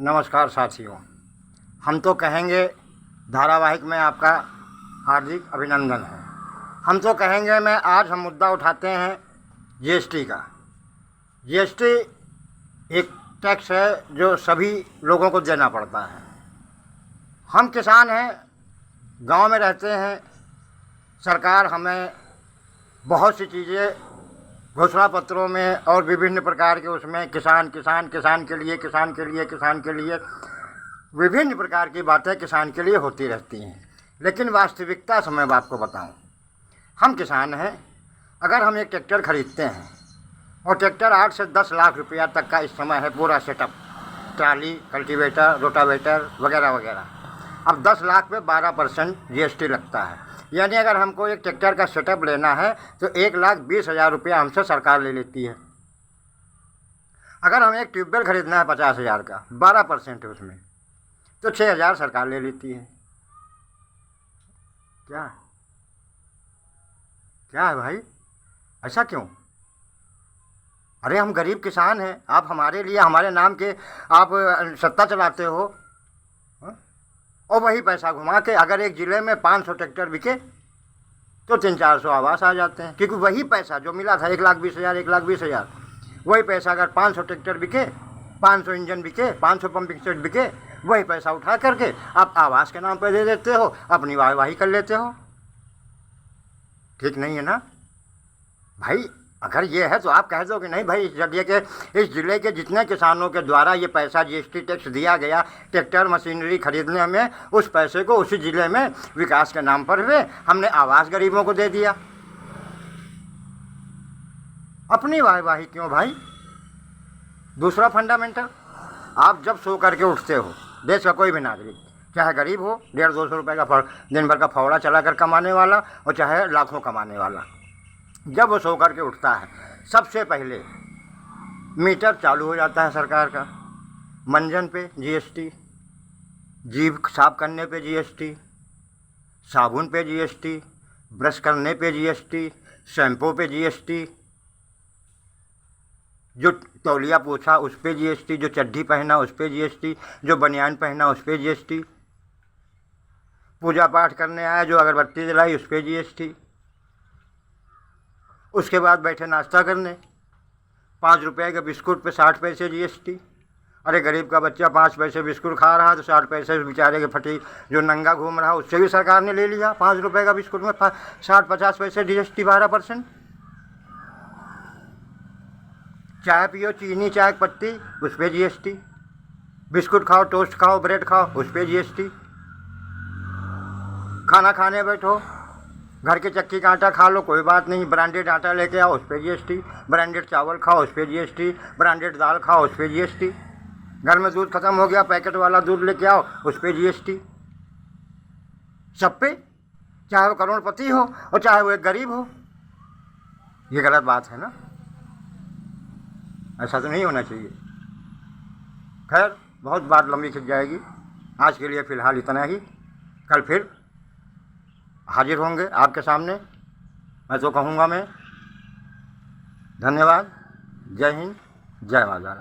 नमस्कार साथियों, हम तो कहेंगे धारावाहिक में आपका हार्दिक अभिनंदन है। हम तो कहेंगे मैं आज हम मुद्दा उठाते हैं जीएसटी का। जीएसटी एक टैक्स है जो सभी लोगों को देना पड़ता है। हम किसान हैं, गांव में रहते हैं। सरकार हमें बहुत सी चीज़ें घोषणा पत्रों में और विभिन्न प्रकार के उसमें किसान के लिए विभिन्न प्रकार की बातें किसान के लिए होती रहती हैं। लेकिन वास्तविकता से मैं आपको बताऊं, हम किसान हैं। अगर हम एक ट्रैक्टर खरीदते हैं और ट्रैक्टर 8 से 10 लाख रुपया तक का इस समय है पूरा सेटअप, ट्राली, कल्टीवेटर, रोटावेटर वगैरह वगैरह। अब 10 लाख पे 12% जीएसटी लगता है। यानी अगर हमको एक ट्रैक्टर का सेटअप लेना है तो 1,20,000 रुपया हमसे सरकार ले लेती है। अगर हमें एक ट्यूबवेल खरीदना है 50,000 का, 12% है उसमें, तो 6,000 सरकार ले लेती है। क्या क्या है भाई, ऐसा क्यों? अरे हम गरीब किसान हैं, आप हमारे लिए हमारे नाम के आप सत्ता चलाते हो। और वही पैसा घुमा के अगर एक ज़िले में 500 ट्रैक्टर बिके तो 300-400 आवास आ जाते हैं। क्योंकि वही पैसा जो मिला था 1,20,000 वही पैसा अगर 500 ट्रैक्टर बिके, 500 इंजन बिके, 500 पंपिंग सेट बिके, वही पैसा उठा करके आप आवास के नाम पर दे देते हो, अपनी वाहवाही कर लेते हो। ठीक नहीं है ना भाई? अगर ये है तो आप कह दो कि नहीं भाई, इस ज़िले के जितने किसानों के द्वारा ये पैसा जीएसटी टैक्स दिया गया ट्रैक्टर मशीनरी खरीदने में, उस पैसे को उसी ज़िले में विकास के नाम पर हुए हमने आवास गरीबों को दे दिया। अपनी वाहवाही क्यों भाई? दूसरा फंडामेंटल, आप जब सो करके उठते हो, देश का कोई भी नागरिक, चाहे गरीब हो, 150-200 रुपये का दिन भर का फौड़ा चला कर कमाने वाला, और चाहे लाखों कमाने वाला, जब वो सो करके उठता है सबसे पहले मीटर चालू हो जाता है सरकार का। मंजन पे जीएसटी, जीभ साफ करने पे जीएसटी, साबुन पे जीएसटी, ब्रश करने पे जीएसटी, शैम्पू पे जीएसटी, जो तौलिया पोछा उस पे जीएसटी, जो चड्ढी पहना उस पे जीएसटी, जो बनियान पहना उस पे जीएसटी, पूजा पाठ करने आया जो अगरबत्ती जलाई उस पे जीएसटी, उसके बाद बैठे नाश्ता करने 5 रुपये के बिस्कुट पे 60 पैसे जीएसटी। अरे गरीब का बच्चा 5 पैसे बिस्कुट खा रहा तो 60 पैसे बेचारे के फटी जो नंगा घूम रहा उससे भी सरकार ने ले लिया। 5 रुपये का बिस्कुट में 60-50 पैसे जीएसटी, 12%। चाय पियो, चीनी चाय पत्ती उस पर जीएसटी, बिस्कुट खाओ, टोस्ट खाओ, ब्रेड खाओ उस पर जीएसटी, खाना खाने बैठो, घर के चक्की का आटा खा लो कोई बात नहीं, ब्रांडेड आटा लेके आओ उस पर जीएसटी, ब्रांडेड चावल खाओ उस पर जीएसटी, ब्रांडेड दाल खाओ उस पर जीएसटी, घर में दूध खत्म हो गया पैकेट वाला दूध लेके आओ उस पर जीएसटी। सब पे, चाहे वो करोड़पति हो और चाहे वो एक गरीब हो। ये गलत बात है ना, ऐसा तो नहीं होना चाहिए। खैर, बहुत बात लंबी खिंच जाएगी, आज के लिए फ़िलहाल इतना ही। कल फिर हाजिर होंगे आपके सामने। मैं तो कहूँगा मैं धन्यवाद। जय हिंद, जय माता।